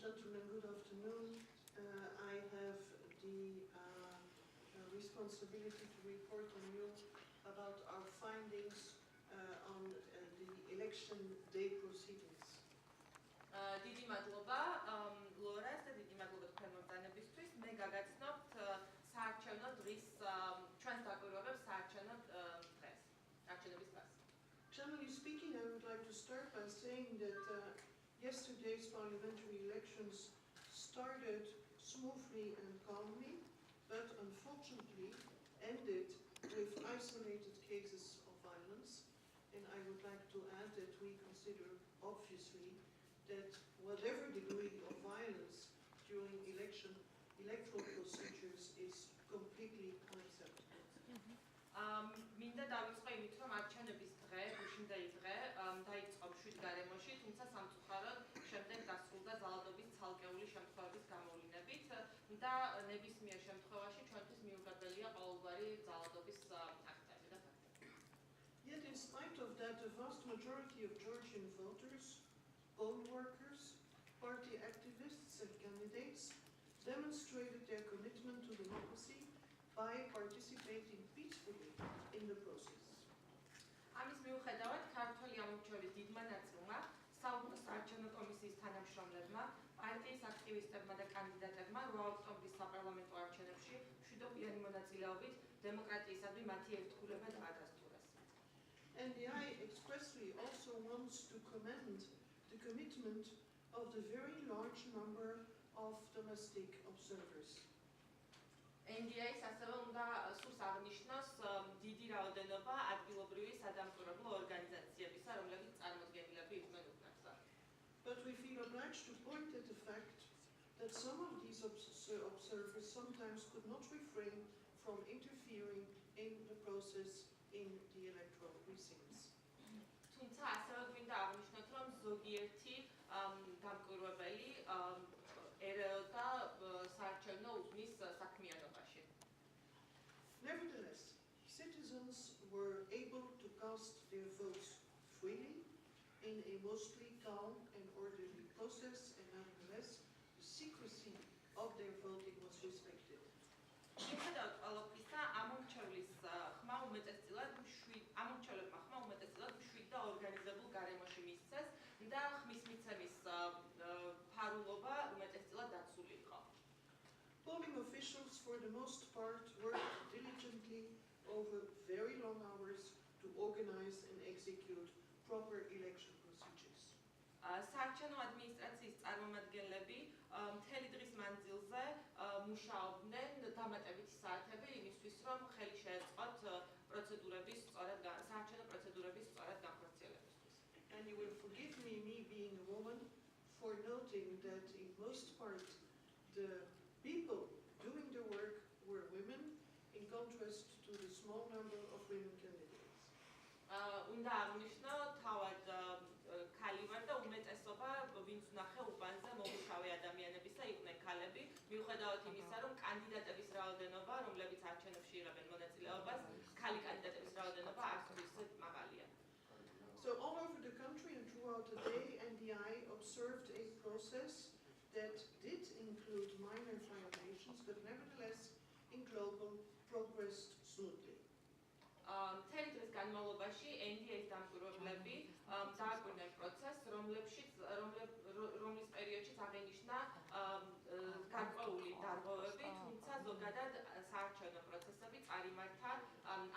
gentlemen, good afternoon. I have the responsibility to report on you about our findings on the election day proceedings. დიდი მადლობა ლორას და დიდი მადლობა თქვენ მოგზაურობისთვის. მე გაგაცნობთ საარჩევნო დღის ჩვენს დაკვირვებებს საარჩევნო დღეს, არჩევნების დღეს. Generally speaking, I would like to start by saying that yesterday's parliamentary elections started smoothly and calmly, but unfortunately ended with isolated cases of violence. And I would like to add that we consider, obviously, that whatever degree of violence during electoral procedures is completely unacceptable. მინდა დავიწყო იმით, რომ არჩევნების დღე, გუშინდელი დღე დაიწყო მშვიდ გარემოში, თუმცა სამწუხაროდ შემდეგ დასრულდა ზალადობის ცალკეული შემთხვევების გამოვლინებით და ნებისმიერ შემთხვევაში ჩვენთვის მიუღებელია ყოველგვარი ზალადობის აქტები და ფაქტები. Yet in spite of that, the vast majority of Georgian voters, poll workers, party activists and candidates demonstrated their commitment to democracy by participating peacefully in the process. ამის მიუხედავად, ქართველი ამომრჩევლის დიდმა ნაწილმა, საუბრობს საარჩევნო კომისიის თანამშრომლებმა, პარტიის აქტივისტებმა და კანდიდატებმა 8 ოქტომბრის საპარლამენტო არჩევნებში მშვიდობიანი მონაწილეობით დემოკრატიისადმი მათი ერთგულება დაადასტურეს. NDI expressly also wants to commend the commitment of the very large number of domestic observers. NDI-ს ასევე უნდა სურს აღნიშნოს დიდი რაოდენობა ადგილობრივი სადამკვირვებლო ორგანიზაციებისა, რომლებიც წარმოდგენილები იყვნენ უკნაძე. But we feel obliged to point at the fact that some of these observers sometimes could not refrain from interfering in the process in the electoral precincts. თუმცა ასევე გვინდა აღნიშნოთ, რომ ზოგიერთი დამკვირვებელი ერეოდა საარჩევნო უბნის საქმიანობაში. Nevertheless, citizens were able to cast their votes freely in a mostly calm and orderly process, and nevertheless, the secrecy of their voting was respected. მიუხედავად ყველაფრისა, ამომრჩევლებმა ხმა უმეტესწილად მშვიდ და ორგანიზებულ გარემოში მისცეს და ხმის მიცემის ფარულობა უმეტესწილად დაცული იყო. Polling officials, for the most part, worked diligently over very long hours to organize and execute proper election procedures. საარჩევნო ადმინისტრაციის წარმომადგენლები მთელი დღის მანძილზე მუშაობდნენ დამატებითი საათები იმისთვის, რომ ხელი შეეწყოთ საარჩევნო პროცედურების სწორად განხორციელებისთვის. And you will forgive me being a woman, for noting that in most part the people doing the work were women, in contrast to the small number of women candidates. უნდა აღნიშნო, თავად ქალი ვარ და უმეტესობა ვინც ვნახე უბანზე მომუშავე ადამიანებისა იყვნენ ქალები, მიუხედავად იმისა, რომ კანდიდატების რაოდენობა, რომლებიც არჩევნებში იღებენ მონაწილეობას, ქალი კანდიდატების რაოდენობა არც ისე მაღალია. So all over the country and throughout the day, NDI observed a process that did include minor violations, but nevertheless in global progressed smoothly. მთელი დღის განმავლობაში NDI-ს დამკვირვებლები დააკვირდნენ პროცესს, რომლის პერიოდშიც აღენიშნა გარკვეული დარღვევები, თუმცა ზოგადად საარჩევნო პროცესები წარიმართა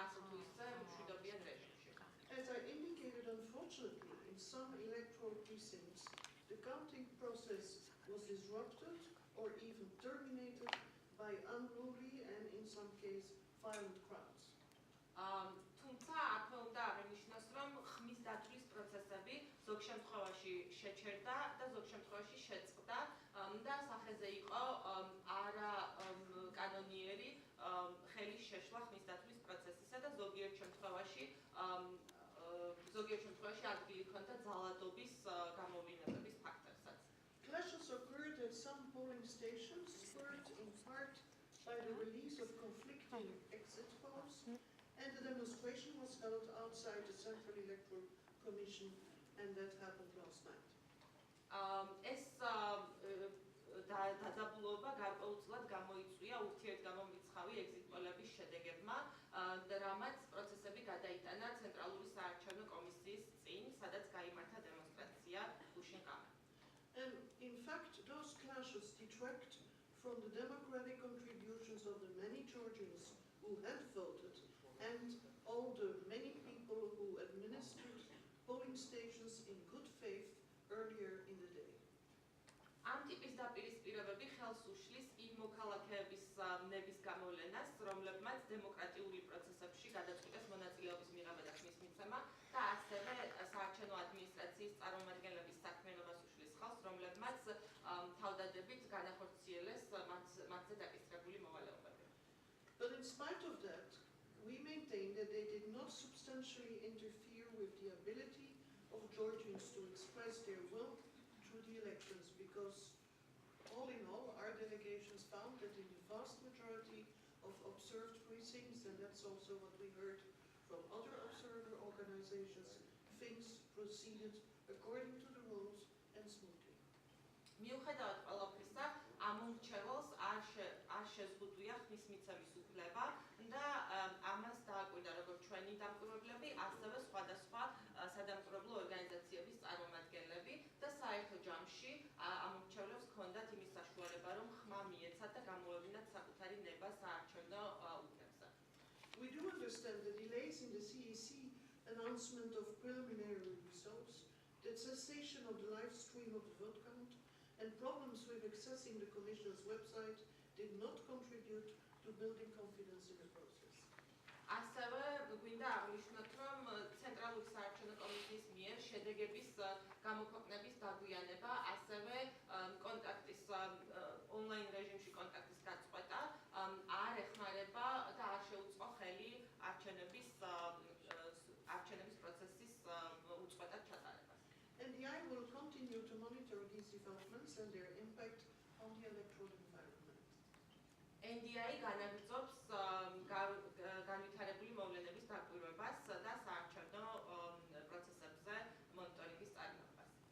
ასე თუ ისე მშვიდობიან რეჟიმში. As I indicated, unfortunately, in some electoral precincts, the counting process was disrupted or even terminated by unruly and, in some cases, violent crowds. თუმცა აქვე უნდა აღინიშნოს, რომ ხმის დათვლის პროცესები ზოგ შემთხვევაში შეჩერდა და ზოგ შემთხვევაში შეწყდა და სახეზე იყო არა კანონიერი ხელის შეშლა ხმის დათვლის პროცესისა და ზოგიერთ შემთხვევაში ადგილი ჰქონდა ძალადობის გამოვლინებების ფაქტორსაც. Clashes occurred at some polling stations, spurred in part by the release of conflicting exit polls, and the demonstration was held outside the Central Electoral Commission, and that happened last night. ეს ნათლად გამოიწვია ურთიერთგამომრიცხავი ეგზიტ პოლების შედეგებმა, რამაც პროცესები გადაიტანა ცენტრალური საარჩევნო კომისიის წინ, სადაც გაიმართა დემონსტრაცია უშინკამე. And in fact, those clashes detract from the democratic contributions of the many Georgians who had voted and all the many people who administered polling stations in good faith earlier in the day. ამ ტიპის დაპირისპირებები ხელს უშლის იმ მოქალაქეების ნების გამოვლენას, რომლებმაც დემოკრატიული პროცესებში გადაწყვიტეს მონაწილეობის მიღება და ხმის მიცემა და ასევე საარჩევნო ადმინისტრაციის წარმომადგენლების საქმიანობას უშლის ხელს, რომლებმაც თავდადებით განახორციელეს მათზე დაკისრებული მოვალეობები. But in spite of that, we maintain that they did not substantially interfere with the ability of Georgians to express their will through the elections, because all in all, our delegations found that in the vast majority of observed precincts, and that's also what we heard from other observer organizations, things proceeded according to the rules and smoothly. მიუხედავად ყველაფრისა, ამომრჩეველს არ შეზღუდვია ხმის მიცემის უფლება და ამას დააკვირდა როგორც ჩვენი დამკვირვებლები, ასევე სხვადასხვა სადამკვირვებლო ორგანიზაციების წარმომადგენლები და საერთო ჯამში ამომრჩევლებს ჰქონდათ იმის საშუალება, რომ ხმა მიეცათ და გამოევინათ საკუთარი ნება საარჩევნო ურნებზე. We do understand the delays in the CEC announcement of preliminary results, the cessation of the live stream of the vote count, and problems with accessing the Commission's website did not contribute to building confidence in the process. ასევე გვინდა აღნიშნოთ, რომ ცენტრალური საარჩევნო კომისიის მიერ შედეგების გამოქვეყნების დაგვიანება, ასევე კონტაქტის ონლაინ რეჟიმში კონტაქტის გაწყვეტა არ ეხმარება და არ შეუწყო ხელი არჩევნების პროცესის უწყვეტად ჩატარებას. NDI will continue to monitor these developments and their impact on the electoral environment. NDI განაგრძობს